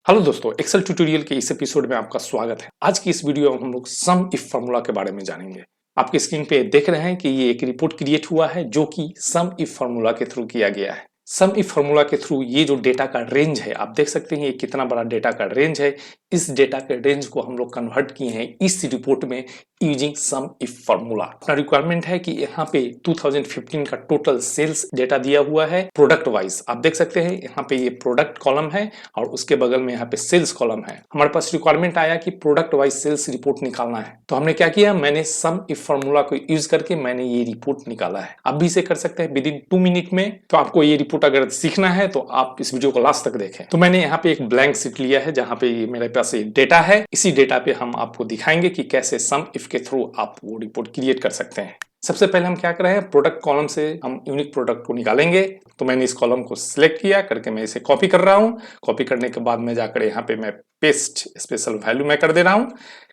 Hello दोस्तों, Excel tutorial के इस एपिसोड में आपका स्वागत है। आज की इस वीडियो में हम लोग सम इफ फार्मूला के बारे में जानेंगे। आपकी स्क्रीन पे देख रहे हैं कि ये एक रिपोर्ट क्रिएट हुआ है जो कि सम इफ फार्मूला के थ्रू किया गया है। सम इफ फार्मूला के थ्रू ये जो डेटा का रेंज है, आप देख सकते हैं ये कितना बड़ा डेटा का रेंज है। इस डेटा के रेंज को हम लोग कन्वर्ट किए हैं इस रिपोर्ट में यूजिंग सम इफ फार्मूला। अपना रिक्वायरमेंट है कि यहाँ पे 2015 का टोटल सेल्स डेटा दिया हुआ है प्रोडक्ट वाइज। आप देख सकते हैं यहाँ पे ये प्रोडक्ट कॉलम है और उसके बगल में यहाँ पे सेल्स कॉलम है। हमारे पास रिक्वायरमेंट आया कि प्रोडक्ट वाइज सेल्स रिपोर्ट निकालना है, तो हमने क्या किया, मैंने सम इफ फार्मूला को यूज करके मैंने ये रिपोर्ट निकाला है। आप भी इसे कर सकते हैं विद इन 2 मिनट में। तो आपको ये रिपोर्ट अगर सीखना है तो आप इस वीडियो को लास्ट तक देखें। तो मैंने यहाँ पे एक ब्लैंक शीट लिया है जहाँ पे मेरे पास ये डेटा है। इसी डेटा पे हम आपको दिखाएंगे कि कैसे सम इफ के थ्रू आप वो रिपोर्ट क्रिएट कर सकते हैं। सबसे पहले हम क्या कर रहे हैं, प्रोडक्ट कॉलम से हम यूनिक प्रोडक्ट को निकालेंगे। तो मैंने इस कॉलम को सिलेक्ट किया करके मैं इसे कॉपी कर रहा हूं। कॉपी करने के बाद मैं जाकर यहाँ पे मैं पेस्ट स्पेशल वैल्यू मैं कर दे रहा हूं।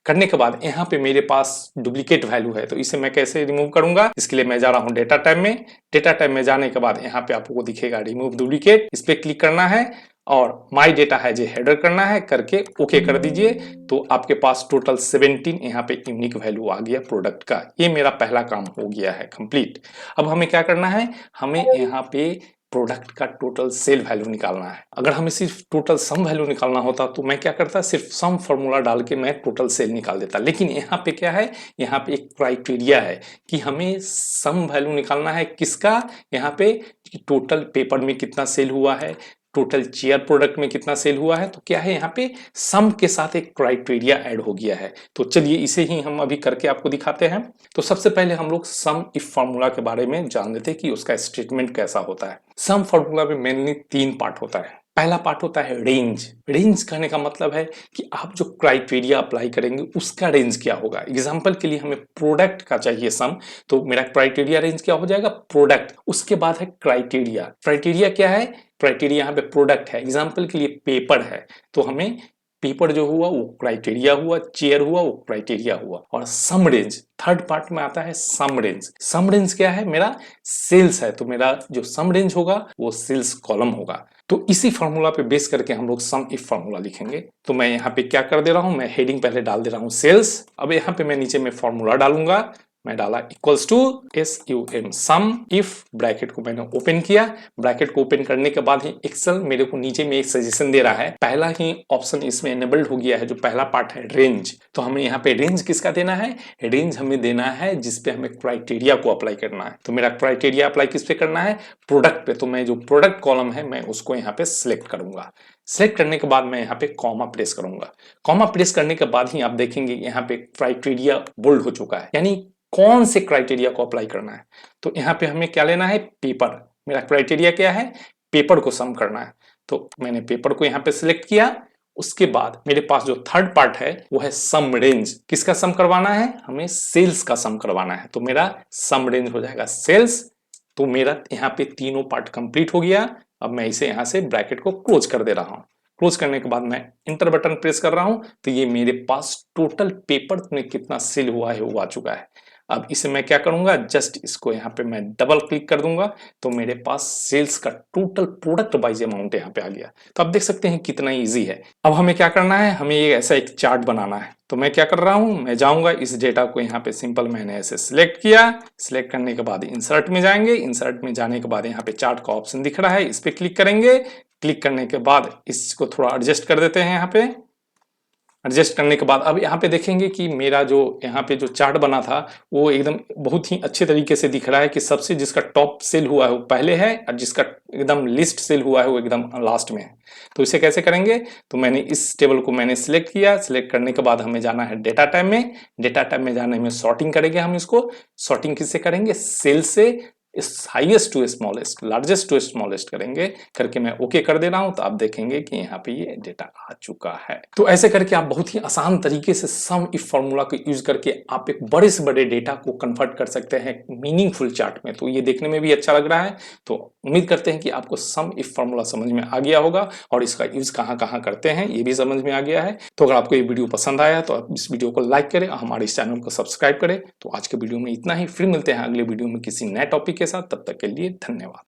करने के बाद यहाँ पे मेरे पास डुप्लीकेट वैल्यू है, तो इसे मैं कैसे रिमूव करूंगा, इसके लिए मैं जा रहा हूँ डेटा टैब में। डेटा टैब में जाने के बाद यहाँ पे आपको दिखेगा रिमूव डुप्लीकेट, इस पे क्लिक करना है और माई डेटा है जो हेडर करना है, करके ओके कर दीजिए। तो आपके पास टोटल 17 यहाँ पे यूनिक वैल्यू आ गया प्रोडक्ट का। ये मेरा पहला काम हो गया है कंप्लीट। अब हमें क्या करना है, हमें यहाँ पे प्रोडक्ट का टोटल सेल वैल्यू निकालना है। अगर हमें सिर्फ टोटल सम वैल्यू निकालना होता तो मैं क्या करता, सिर्फ सम फॉर्मूला डाल के मैं टोटल सेल निकाल देता। लेकिन यहाँ पे क्या है, यहाँ पे एक क्राइटेरिया है कि हमें सम वैल्यू निकालना है किसका, यहाँ पे टोटल पेपर में कितना सेल हुआ है, टोटल चेयर प्रोडक्ट में कितना सेल हुआ है। तो क्या है, यहाँ पे सम के साथ एक क्राइटेरिया ऐड हो गया है। तो चलिए इसे ही हम अभी करके आपको दिखाते हैं। तो सबसे पहले हम लोग सम इफ फार्मूला के बारे में जान लेते हैं कि उसका स्टेटमेंट कैसा होता है। सम फार्मूला में मेनली 3 पार्ट होता है। पहला पार्ट होता है रेंज। रेंज कहने का मतलब है कि आप जो क्राइटेरिया अप्लाई करेंगे उसका रेंज क्या होगा। एग्जांपल के लिए हमें प्रोडक्ट का चाहिए सम, तो मेरा क्राइटेरिया रेंज क्या हो जाएगा, प्रोडक्ट। उसके बाद है क्राइटेरिया। क्राइटेरिया क्या है, क्राइटेरिया यहाँ पे प्रोडक्ट है। एग्जाम्पल के लिए पेपर है, तो हमें पेपर जो हुआ वो क्राइटेरिया हुआ, चेयर हुआ वो क्राइटेरिया हुआ। और सम रेंज थर्ड पार्ट में आता है। सम रेंज, सम रेंज क्या है, मेरा सेल्स है, तो मेरा जो सम रेंज होगा वो सेल्स कॉलम होगा। तो इसी फार्मूला पे बेस करके हम लोग सम इफ फार्मूला लिखेंगे। तो मैं यहाँ पे क्या कर दे रहा हूँ, मैं हेडिंग पहले डाल दे रहा हूँ सेल्स। अब यहाँ पे मैं नीचे में फार्मूला डालूंगा, मैं डाला equals to SUM sum if, bracket को मैंने ओपन किया। ब्रैकेट को ओपन करने के बाद ही एक्सेल मेरे को नीचे में एक सजेशन दे रहा है। पहला ही ऑप्शन इसमें एनेबल्ड हो गया है, जो पहला पार्ट है रेंज। तो हमें यहाँ पे रेंज किसका देना है, रेंज हमें देना है जिसपे हमें क्राइटेरिया को अप्लाई करना है। तो मेरा क्राइटेरिया अप्लाई किस पे करना है, प्रोडक्ट पे। तो मैं जो प्रोडक्ट कॉलम है मैं उसको यहाँ पे सिलेक्ट करूंगा। सिलेक्ट करने के बाद मैं यहाँ पे कॉमा प्रेस करूंगा। कॉमा प्रेस करने के बाद ही आप देखेंगे यहाँ पे क्राइटेरिया बोल्ड हो चुका है, यानी कौन से क्राइटेरिया को अप्लाई करना है। तो यहाँ पे हमें क्या लेना है, पेपर। मेरा क्राइटेरिया क्या है, पेपर को सम करना है। तो मैंने पेपर को यहाँ पे सिलेक्ट किया। उसके बाद मेरे पास जो थर्ड पार्ट है वो है सम रेंज। किसका सम करवाना है, हमें सेल्स का सम करवाना है। तो मेरा सम रेंज हो जाएगा सेल्स। तो मेरा यहाँ पे तीनों पार्ट कंप्लीट हो गया। अब मैं इसे यहाँ से ब्रैकेट को क्लोज कर दे रहा हूँ। क्लोज करने के बाद मैं इंटर बटन प्रेस कर रहा हूं, तो ये मेरे पास टोटल पेपर में कितना सेल हुआ है वो आ चुका है। अब इसे मैं क्या करूंगा, जस्ट इसको यहाँ पे मैं डबल क्लिक कर दूंगा, तो मेरे पास सेल्स का टोटल प्रोडक्ट वाइज अमाउंट यहाँ पे आ गया। तो आप देख सकते हैं कितना इजी है। अब हमें क्या करना है, हमें ये ऐसा एक चार्ट बनाना है। तो मैं क्या कर रहा हूं, मैं जाऊंगा इस डेटा को यहाँ पे सिंपल मैंने ऐसे सिलेक्ट किया। सिलेक्ट करने के बाद इंसर्ट में जाएंगे। इंसर्ट में जाने के बाद यहाँ पे चार्ट का ऑप्शन दिख रहा है, इस पे क्लिक करेंगे। क्लिक करने के बाद इसको थोड़ा एडजस्ट कर देते हैं। यहाँ पे एडजस्ट करने के बाद अब यहाँ पे देखेंगे कि मेरा जो यहाँ पे जो चार्ट बना था वो एकदम बहुत ही अच्छे तरीके से दिख रहा है कि सबसे जिसका टॉप सेल हुआ है वो पहले है और जिसका एकदम लिस्ट सेल हुआ है वो एकदम लास्ट में है। तो इसे कैसे करेंगे, तो मैंने इस टेबल को मैंने सिलेक्ट किया। सिलेक्ट करने के बाद हमें जाना है डेटा टाइप में। डेटा टाइप में जाने में सॉर्टिंग करेंगे। हम इसको सॉर्टिंग किससे करेंगे, सेल से highest to smallest, largest to smallest करेंगे। करके मैं ओके कर दे रहा हूं, तो आप देखेंगे कि यहाँ पे ये डेटा आ चुका है। तो ऐसे करके आप बहुत ही आसान तरीके से सम इफ फार्मूला को यूज करके आप एक बड़े से बड़े डेटा को कन्वर्ट कर सकते हैं मीनिंगफुल चार्ट में। तो ये देखने में भी अच्छा लग रहा है। तो उम्मीद करते हैं कि आपको सम इफ फार्मूला समझ में आ गया होगा और इसका यूज कहाँ कहाँ करते हैं ये भी समझ में आ गया है। तो अगर आपको ये वीडियो पसंद आया तो आप इस वीडियो को लाइक करें और हमारे इस चैनल को सब्सक्राइब करें। तो आज के वीडियो में इतना ही, फिर मिलते हैं अगले वीडियो में किसी नए टॉपिक के साथ। तब तक के लिए धन्यवाद।